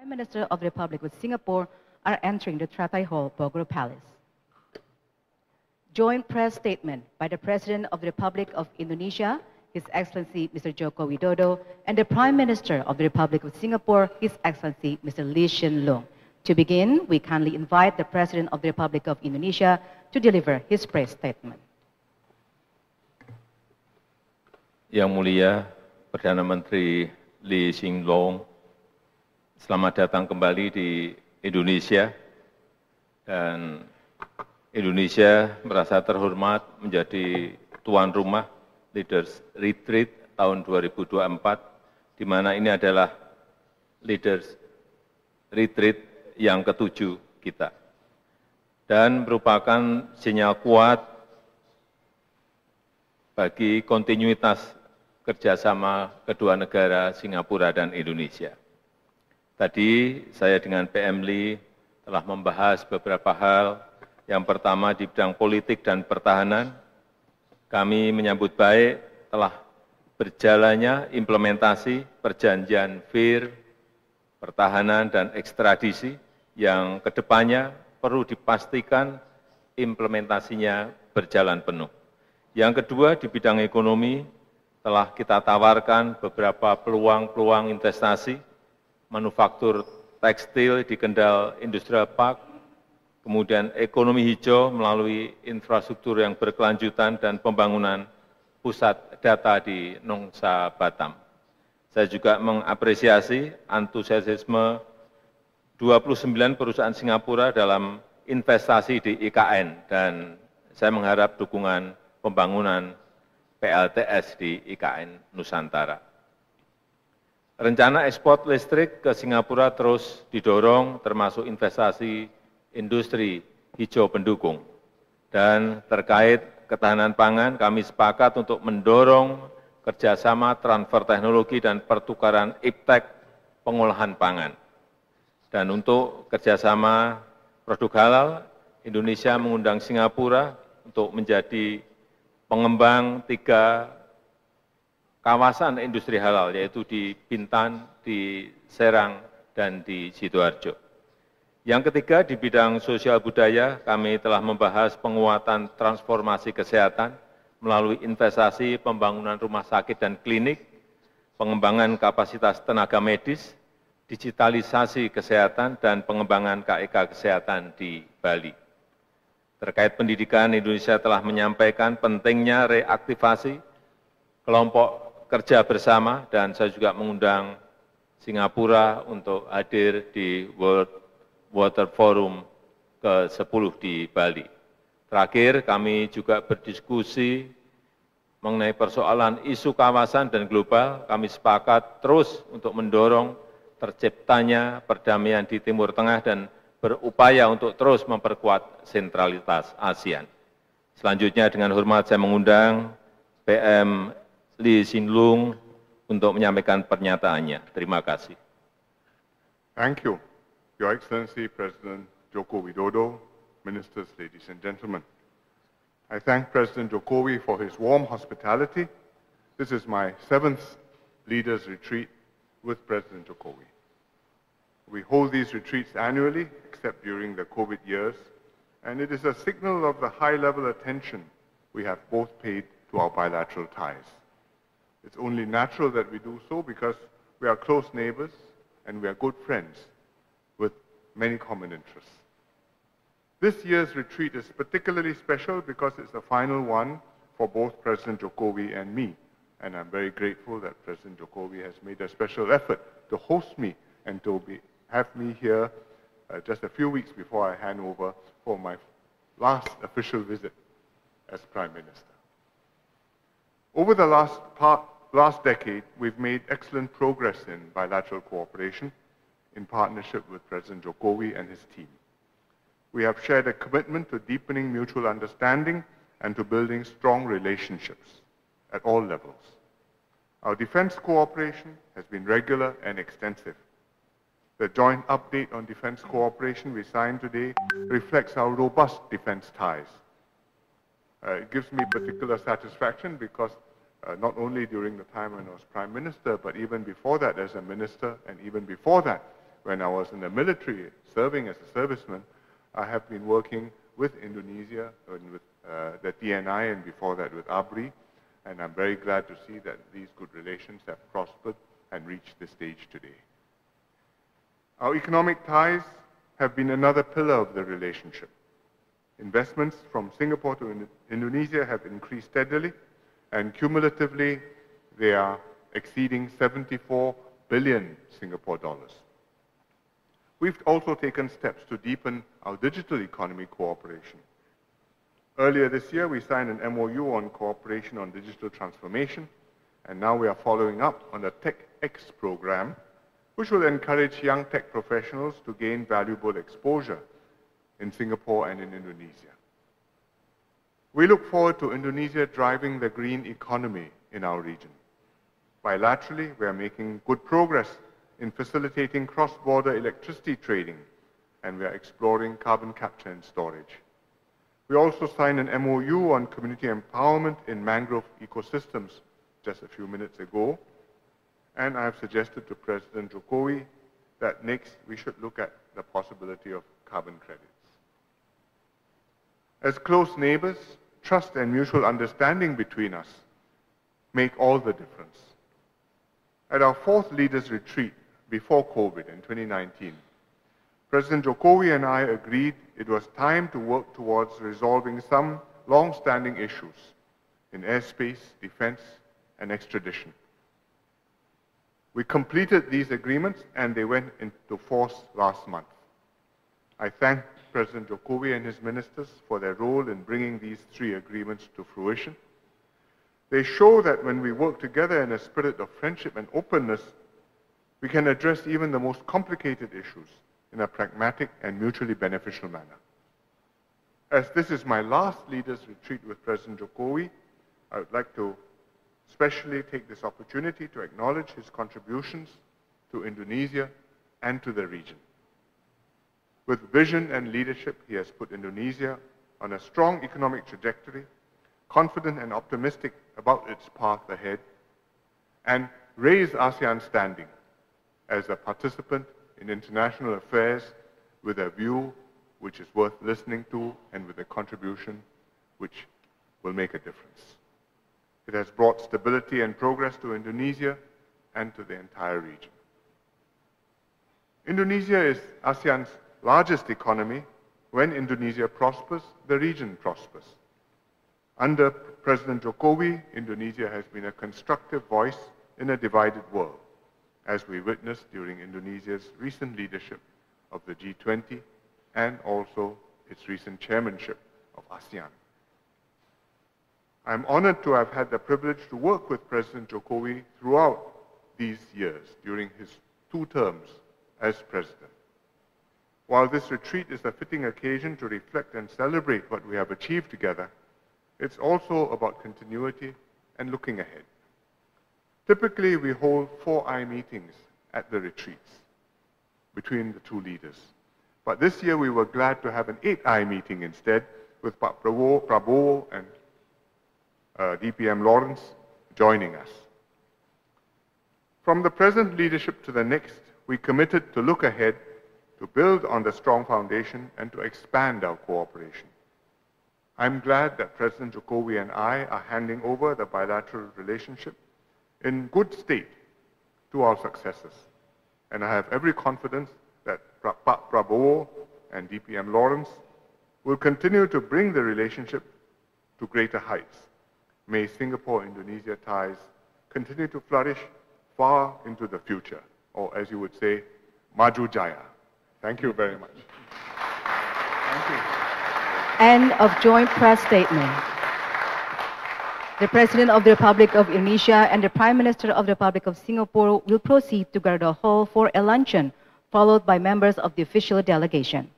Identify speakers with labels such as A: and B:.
A: Prime Minister of the Republic of Singapore are entering the Teratai Hall, Bogor Palace. Joint press statement by the President of the Republic of Indonesia, His Excellency Mr. Joko Widodo, and the Prime Minister of the Republic of Singapore, His Excellency Mr. Hsien Loong. To begin, we kindly invite the President of the Republic of Indonesia to deliver his press statement.
B: Yang mulia Perdana Menteri Hsien Loong, selamat datang kembali di Indonesia, dan Indonesia merasa terhormat menjadi tuan rumah Leaders Retreat tahun 2024, di mana ini adalah Leaders Retreat yang ke-7 kita, dan merupakan sinyal kuat bagi kontinuitas kerjasama kedua negara Singapura dan Indonesia. Tadi saya dengan PM Lee telah membahas beberapa hal. Yang pertama di bidang politik dan pertahanan, kami menyambut baik telah berjalannya implementasi perjanjian VIR, pertahanan dan ekstradisi yang kedepannya perlu dipastikan implementasinya berjalan penuh. Yang kedua di bidang ekonomi, telah kita tawarkan beberapa peluang-peluang investasi, manufaktur tekstil di Kendal Industrial Park, kemudian ekonomi hijau melalui infrastruktur yang berkelanjutan dan pembangunan pusat data di Nongsa, Batam. Saya juga mengapresiasi antusiasme 29 perusahaan Singapura dalam investasi di IKN, dan saya mengharap dukungan pembangunan PLTS di IKN Nusantara. Rencana ekspor listrik ke Singapura terus didorong, termasuk investasi industri hijau pendukung. Dan terkait ketahanan pangan, kami sepakat untuk mendorong kerjasama transfer teknologi dan pertukaran iptek pengolahan pangan. Dan untuk kerjasama produk halal, Indonesia mengundang Singapura untuk menjadi pengembang 3 kawasan industri halal, yaitu di Bintan, di Serang, dan di Sidoarjo. Yang ketiga, di bidang sosial budaya, kami telah membahas penguatan transformasi kesehatan melalui investasi pembangunan rumah sakit dan klinik, pengembangan kapasitas tenaga medis, digitalisasi kesehatan, dan pengembangan KEK kesehatan di Bali. Terkait pendidikan, Indonesia telah menyampaikan pentingnya reaktivasi kelompok kerja bersama, dan saya juga mengundang Singapura untuk hadir di World Water Forum ke-10 di Bali. Terakhir, kami juga berdiskusi mengenai persoalan isu kawasan dan global. Kami sepakat terus untuk mendorong terciptanya perdamaian di Timur Tengah dan berupaya untuk terus memperkuat sentralitas ASEAN. Selanjutnya dengan hormat saya mengundang PM Hsien Loong untuk menyampaikan pernyataannya. Terima kasih.
C: Thank you, Your Excellency President Joko Widodo, Ministers, ladies and gentlemen. I thank President Jokowi for his warm hospitality. This is my 7th Leaders Retreat with President Jokowi. We hold these retreats annually, except during the COVID years, and it is a signal of the high-level attention we have both paid to our bilateral ties. It's only natural that we do so because we are close neighbors and we are good friends with many common interests. This year's retreat is particularly special because it's the final one for both President Jokowi and me, and I'm very grateful that President Jokowi has made a special effort to host me and to have me here just a few weeks before I hand over for my last official visit as Prime Minister. Over the last decade, we've made excellent progress in bilateral cooperation in partnership with President Jokowi and his team. We have shared a commitment to deepening mutual understanding and to building strong relationships at all levels. Our defense cooperation has been regular and extensive. The joint update on defense cooperation we signed today reflects our robust defense ties. It gives me particular satisfaction because not only during the time when I was Prime Minister, but even before that as a Minister, and even before that, when I was in the military, serving as a serviceman, I have been working with Indonesia, and with the TNI, and before that with ABRI, and I'm very glad to see that these good relations have prospered and reached this stage today. Our economic ties have been another pillar of the relationship. Investments from Singapore to Indonesia have increased steadily, and cumulatively they are exceeding 74 billion Singapore dollars. We've also taken steps to deepen our digital economy cooperation. Earlier this year, we signed an MOU on cooperation on digital transformation, and now we are following up on the TechX program, which will encourage young tech professionals to gain valuable exposure in Singapore and in Indonesia. We look forward to Indonesia driving the green economy in our region. Bilaterally, we are making good progress in facilitating cross-border electricity trading, and we are exploring carbon capture and storage. We also signed an MOU on community empowerment in mangrove ecosystems just a few minutes ago, and I have suggested to President Jokowi that next we should look at the possibility of carbon credits. As close neighbors, trust and mutual understanding between us make all the difference. At our fourth leaders retreat before COVID in 2019, President Jokowi and I agreed it was time to work towards resolving some long-standing issues in airspace, defense, and extradition. We completed these agreements and they went into force last month. I thank President Jokowi and his ministers for their role in bringing these three agreements to fruition. They show that when we work together in a spirit of friendship and openness, we can address even the most complicated issues in a pragmatic and mutually beneficial manner. As this is my last leaders retreat with President Jokowi, I would like to especially take this opportunity to acknowledge his contributions to Indonesia and to the region. With vision and leadership, he has put Indonesia on a strong economic trajectory, confident and optimistic about its path ahead, and raised ASEAN's standing as a participant in international affairs with a view which is worth listening to and with a contribution which will make a difference. It has brought stability and progress to Indonesia and to the entire region. Indonesia is ASEAN's largest economy. When Indonesia prospers, the region prospers. Under President Jokowi, Indonesia has been a constructive voice in a divided world, as we witnessed during Indonesia's recent leadership of the G20 and also its recent chairmanship of ASEAN. I'm honored to have had the privilege to work with President Jokowi throughout these years during his 2 terms as president. While this retreat is a fitting occasion to reflect and celebrate what we have achieved together, it's also about continuity and looking ahead. Typically, we hold 4-eye meetings at the retreats between the 2 leaders. But this year, we were glad to have an 8-eye meeting instead, with Pak Prabowo and DPM Lawrence joining us. From the present leadership to the next, we committed to look ahead, to build on the strong foundation, and to expand our cooperation. I'm glad that President Jokowi and I are handing over the bilateral relationship in good state to our successors. And I have every confidence that Pak Prabowo and DPM Lawrence will continue to bring the relationship to greater heights. May Singapore-Indonesia ties continue to flourish far into the future, or as you would say, Maju Jaya. Thank you very much. Thank you.
A: End of joint press statement. The President of the Republic of Indonesia and the Prime Minister of the Republic of Singapore will proceed to Garuda Hall for a luncheon, followed by members of the official delegation.